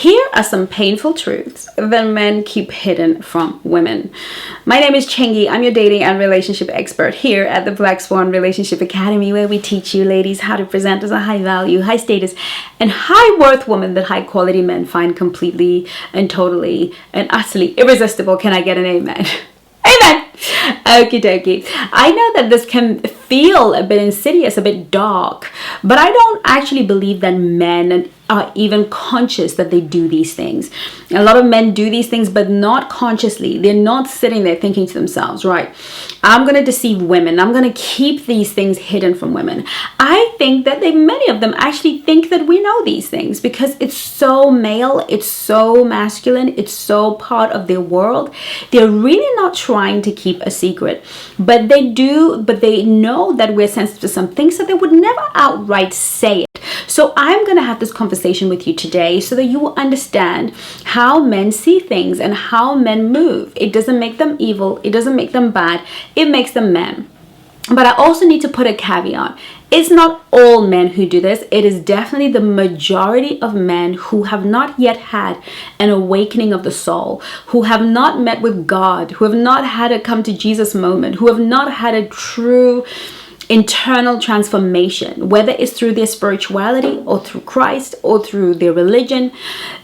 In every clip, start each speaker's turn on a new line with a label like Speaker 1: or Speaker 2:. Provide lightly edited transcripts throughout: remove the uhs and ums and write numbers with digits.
Speaker 1: Here are some painful truths that men keep hidden from women. My name is Chengi. I'm your dating and relationship expert here at the Black Swan Relationship Academy, where we teach you ladies how to present as a high value, high status, and high worth woman that high quality men find completely and totally and utterly irresistible. Can I get an amen? Amen. Okie dokie. I know that this can feel a bit insidious, a bit dark, but I don't actually believe that men are even conscious that they do these things. A lot of men do these things, but not consciously. They're not sitting there thinking to themselves, right, I'm going to deceive women. I'm going to keep these things hidden from women. I think that many of them actually think that we know these things because it's so male, it's so masculine, it's so part of their world. They're really not trying to keep a secret, but they know that we're sensitive to some things, so they would never outright say it. So I'm going to have this conversation with you today so that you will understand how men see things and how men move. It doesn't make them evil. It doesn't make them bad. It makes them men. But I also need to put a caveat. It's not all men who do this. It is definitely the majority of men who have not yet had an awakening of the soul, who have not met with God, who have not had a come to Jesus moment, who have not had a true internal transformation, whether it's through their spirituality or through Christ or through their religion.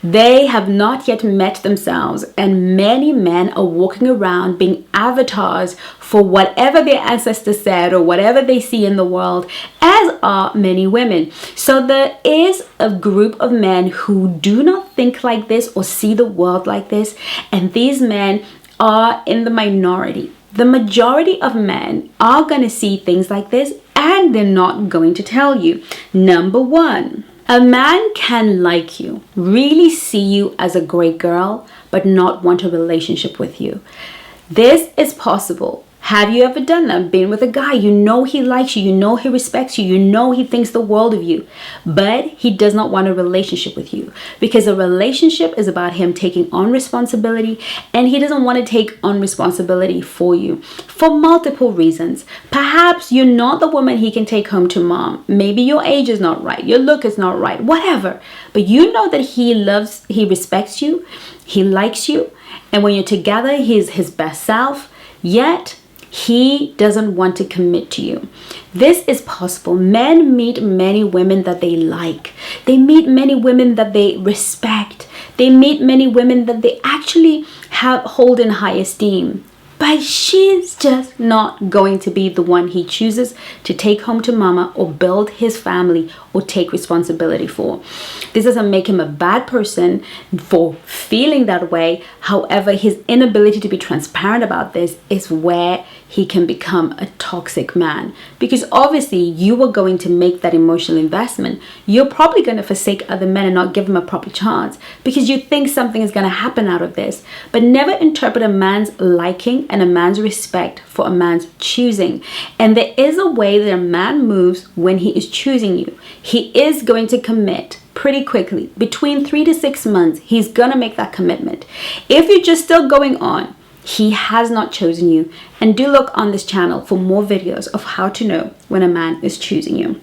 Speaker 1: They have not yet met themselves, and many men are walking around being avatars for whatever their ancestors said or whatever they see in the world, as are many women. So there is a group of men who do not think like this or see the world like this, and these men are in the minority. The majority of men are going to see things like this, and they're not going to tell you. Number one, a man can like you, really see you as a great girl, but not want a relationship with you. This is possible. Have you ever done that? Been with a guy, you know he likes you, you know he respects you, you know he thinks the world of you, but he does not want a relationship with you, because a relationship is about him taking on responsibility, and he doesn't want to take on responsibility for you for multiple reasons. Perhaps you're not the woman he can take home to mom. Maybe your age is not right, your look is not right, whatever. But you know that he respects you, he likes you, and when you're together, he's his best self, yet he doesn't want to commit to you. This is possible. Men meet many women that they like. They meet many women that they respect. They meet many women that they actually hold in high esteem. But she's just not going to be the one he chooses to take home to mama or build his family or take responsibility for. This doesn't make him a bad person for feeling that way. However, his inability to be transparent about this is where he can become a toxic man, because obviously you are going to make that emotional investment. You're probably going to forsake other men and not give them a proper chance because you think something is going to happen out of this. But never interpret a man's liking and a man's respect for a man's choosing. And there is a way that a man moves when he is choosing you. He is going to commit pretty quickly. Between 3 to 6 months, he's going to make that commitment. If you're just still going on, he has not chosen you. And do look on this channel for more videos of how to know when a man is choosing you.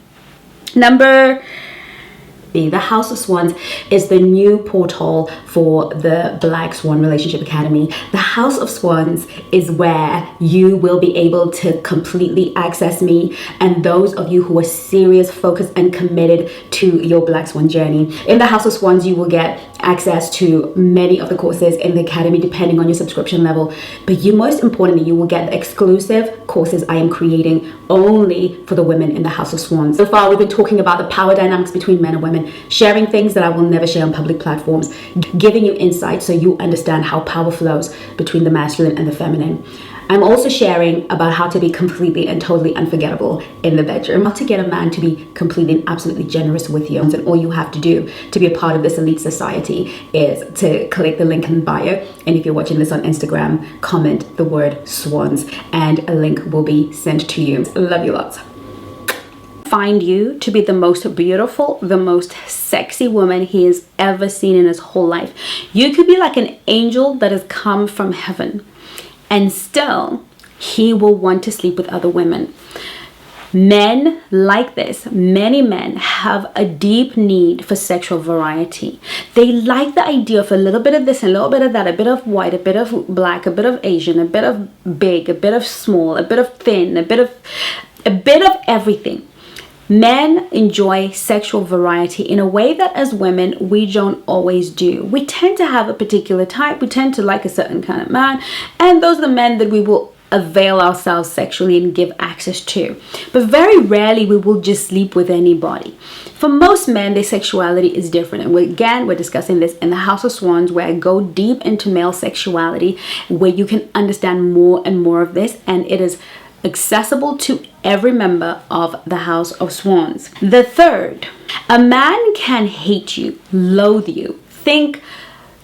Speaker 1: Number The House of Swans is the new portal for the Black Swan Relationship Academy. The House of Swans is where you will be able to completely access me and those of you who are serious, focused, and committed to your Black Swan journey. In the House of Swans, you will get access to many of the courses in the academy depending on your subscription level, but most importantly, you will get the exclusive courses I am creating only for the women in the House of Swans. So far, we've been talking about the power dynamics between men and women, sharing things that I will never share on public platforms, giving you insight so you understand how power flows between the masculine and the feminine. I'm also sharing about how to be completely and totally unforgettable in the bedroom, how to get a man to be completely and absolutely generous with you. And all you have to do to be a part of this elite society is to click the link in bio. And if you're watching this on Instagram, comment the word swans and a link will be sent to you. Love you lots. Find you to be the most beautiful, the most sexy woman he has ever seen in his whole life. You could be like an angel that has come from heaven, and still he will want to sleep with other women. Men like this. Many men have a deep need for sexual variety. They like the idea of a little bit of this and a little bit of that, a bit of white, a bit of black, a bit of Asian, a bit of big, a bit of small, a bit of thin, a bit of everything. Men enjoy sexual variety in a way that as women we don't always do. We tend to have a particular type. We tend to like a certain kind of man, and those are the men that we will avail ourselves sexually and give access to. But very rarely we will just sleep with anybody. For most men, their sexuality is different. And we're discussing this in the House of Swans, where I go deep into male sexuality, where you can understand more and more of this, and it is accessible to every member of the House of Swans. The third, a man can hate you, loathe you, think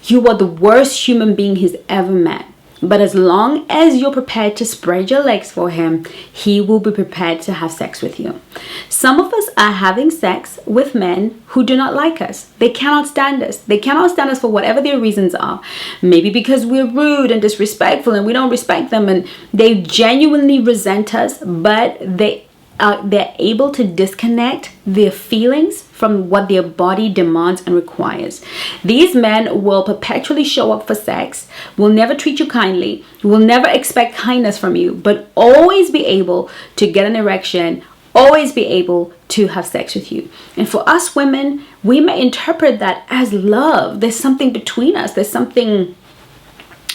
Speaker 1: you are the worst human being he's ever met. But as long as you're prepared to spread your legs for him, he will be prepared to have sex with you. Some of us are having sex with men who do not like us. They cannot stand us. They cannot stand us for whatever their reasons are. Maybe because we're rude and disrespectful and we don't respect them, and they genuinely resent us, but they're able to disconnect their feelings from what their body demands and requires. These men will perpetually show up for sex, will never treat you kindly, will never expect kindness from you, but always be able to get an erection, always be able to have sex with you. And for us women, we may interpret that as love. There's something between us. There's something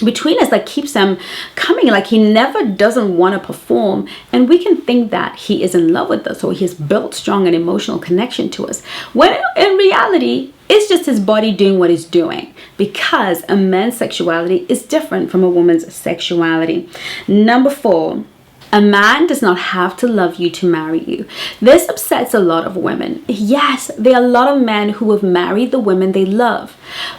Speaker 1: between us that keeps them coming, like he never doesn't want to perform, and we can think that he is in love with us or he's built strong and emotional connection to us, when in reality it's just his body doing what it's doing, because a man's sexuality is different from a woman's sexuality. Number 4, a man does not have to love you to marry you. This upsets a lot of women. Yes, there are a lot of men who have married the women they love,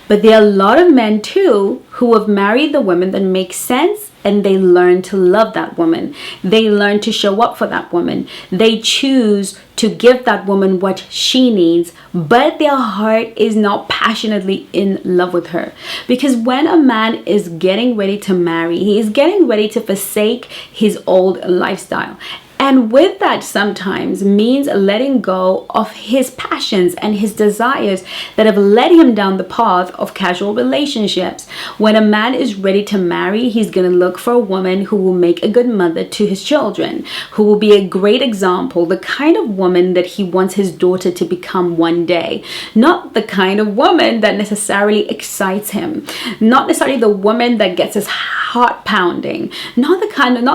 Speaker 1: but there are a lot of men too who have married the women that make sense, and they learn to love that woman. They learn to show up for that woman. They choose to give that woman what she needs, but their heart is not passionately in love with her. Because when a man is getting ready to marry, he is getting ready to forsake his old lifestyle. And with that sometimes means letting go of his passions and his desires that have led him down the path of casual relationships. When a man is ready to marry, he's going to look for a woman who will make a good mother to his children, who will be a great example, the kind of woman that he wants his daughter to become one day. Not the kind of woman that necessarily excites him, not necessarily the woman that gets his heart pounding, not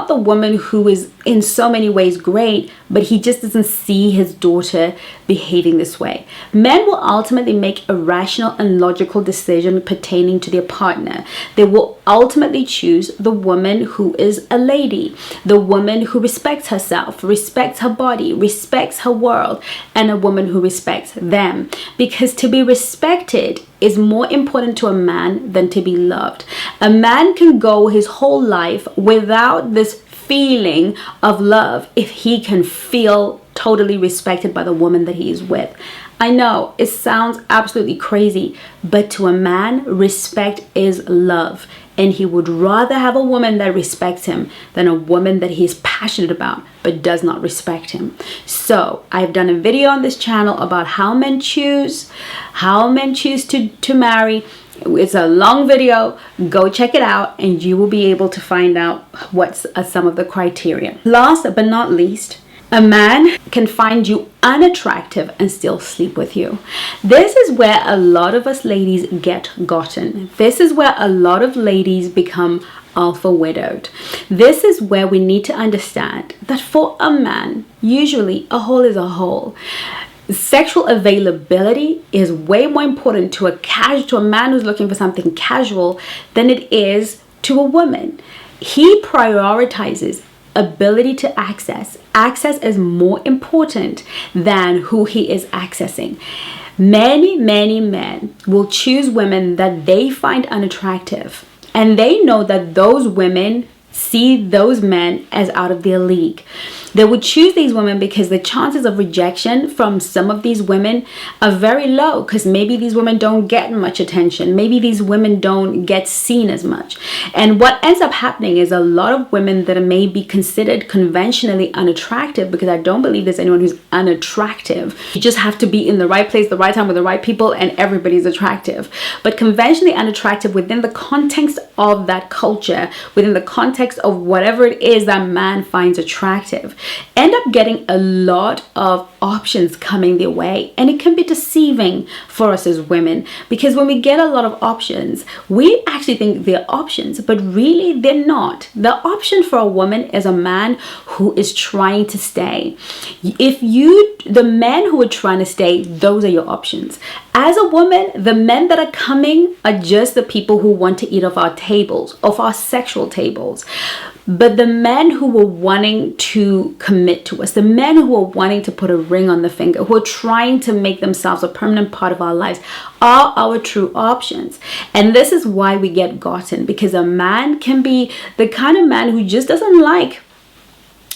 Speaker 1: the woman who is in so many ways great, but he just doesn't see his daughter behaving this way. Men will ultimately make a rational and logical decision pertaining to their partner. They will ultimately choose the woman who is a lady, the woman who respects herself, respects her body, respects her world, and a woman who respects them. Because to be respected is more important to a man than to be loved. A man can go his whole life without this feeling of love if he can feel totally respected by the woman that he is with. I know it sounds absolutely crazy, but to a man, respect is love, and he would rather have a woman that respects him than a woman that he's passionate about but does not respect him. So I've done a video on this channel about how men choose to marry. It's a long video. Go check it out and you will be able to find out what's some of the criteria. Last but not least, a man can find you unattractive and still sleep with you. This is where a lot of us ladies get gotten. This is where a lot of ladies become alpha widowed. This is where we need to understand that for a man, usually a hole is a hole. Sexual availability is way more important to a man who's looking for something casual than it is to a woman. He prioritizes ability to access. Access is more important than who he is accessing. Many men will choose women that they find unattractive, and they know that those women see those men as out of their league. They would choose these women because the chances of rejection from some of these women are very low, because maybe these women don't get much attention. Maybe these women don't get seen as much. And what ends up happening is a lot of women that may be considered conventionally unattractive, because I don't believe there's anyone who's unattractive. You just have to be in the right place, the right time with the right people, and everybody's attractive. But conventionally unattractive within the context of that culture, within the context of whatever it is that man finds attractive, end up getting a lot of options coming their way. And it can be deceiving for us as women, because when we get a lot of options, we actually think they're options, but really they're not. The option for a woman is a man who is trying to stay. The men who are trying to stay, those are your options. As a woman, the men that are coming are just the people who want to eat off our tables, off our sexual tables. But the men who were wanting to commit to us, the men who are wanting to put a ring on the finger, who are trying to make themselves a permanent part of our lives, are our true options. And this is why we get gotten, because a man can be the kind of man who just doesn't like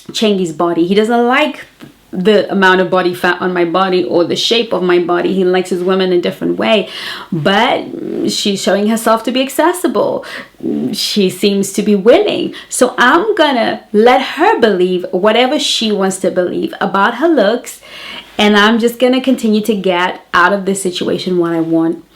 Speaker 1: Chengi's body. He doesn't like the amount of body fat on my body or the shape of my body. He likes his women in a different way, but she's showing herself to be accessible. She seems to be willing, so I'm gonna let her believe whatever she wants to believe about her looks, and I'm just gonna continue to get out of this situation what I want.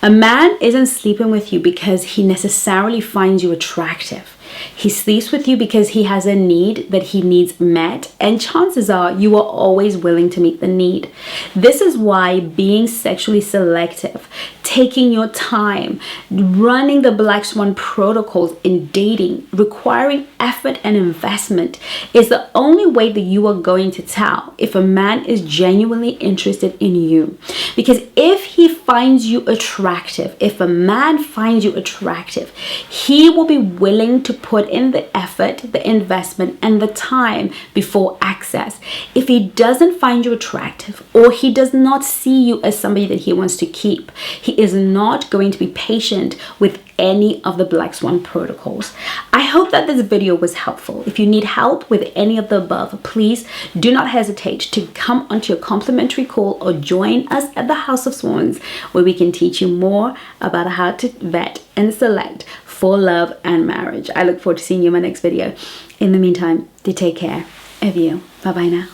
Speaker 1: A man isn't sleeping with you because he necessarily finds you attractive. He sleeps with you because he has a need that he needs met, and chances are you are always willing to meet the need. This is why being sexually selective, taking your time, running the Black Swan protocols in dating, requiring effort and investment, is the only way that you are going to tell if a man is genuinely interested in you. Because if he finds you attractive, if a man finds you attractive, he will be willing to put in the effort, the investment, and the time before access. If he doesn't find you attractive, or he does not see you as somebody that he wants to keep, he is not going to be patient with any of the Black Swan protocols. I hope that this video was helpful. If you need help with any of the above, please do not hesitate to come onto your complimentary call or join us at the House of Swans, where we can teach you more about how to vet and select for love and marriage. I look forward to seeing you in my next video. In the meantime, do take care of you. Bye-bye now.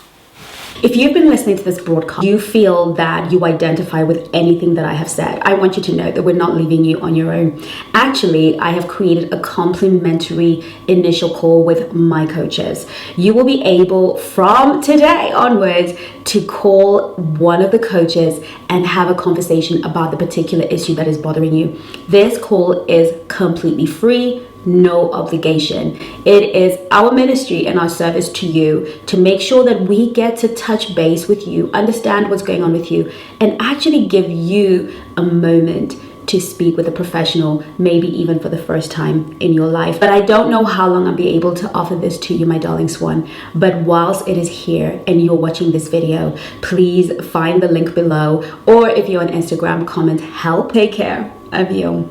Speaker 1: If you've been listening to this broadcast, you feel that you identify with anything that I have said, I want you to know that we're not leaving you on your own. Actually, I have created a complimentary initial call with my coaches. You will be able from today onwards to call one of the coaches and have a conversation about the particular issue that is bothering you. This call is completely free, no obligation. It is our ministry and our service to you to make sure that we get to touch base with you, understand what's going on with you, and actually give you a moment to speak with a professional, maybe even for the first time in your life. But I don't know how long I'll be able to offer this to you, my darling swan. But whilst it is here and you're watching this video, please find the link below, or if you're on Instagram, comment help. Take care of you.